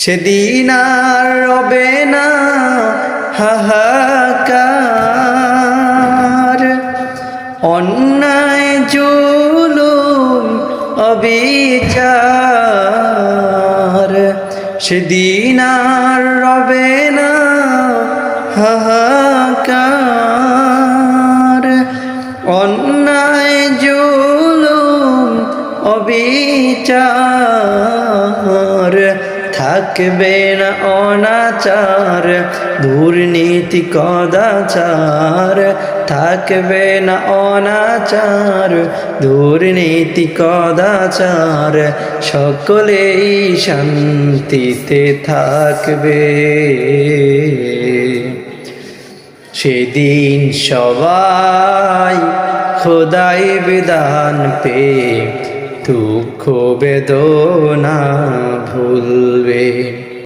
সেদিন আর রবে না হাহাকার, অন্যায় জুলুম অবিচার। সেদিন আর রবে না হাহাকার, অন্যায় জুলুম অবিচার। থাকবে না অনাচার, দুর্নীতি কদাচার। থাকবে না অনাচার, দুর্নীতি কদাচার। সকলেই শান্তিতে থাকবে। সেদিন সবাই খোদাই বিধান পেয়ে দুঃখ বেদনা ভুলবে।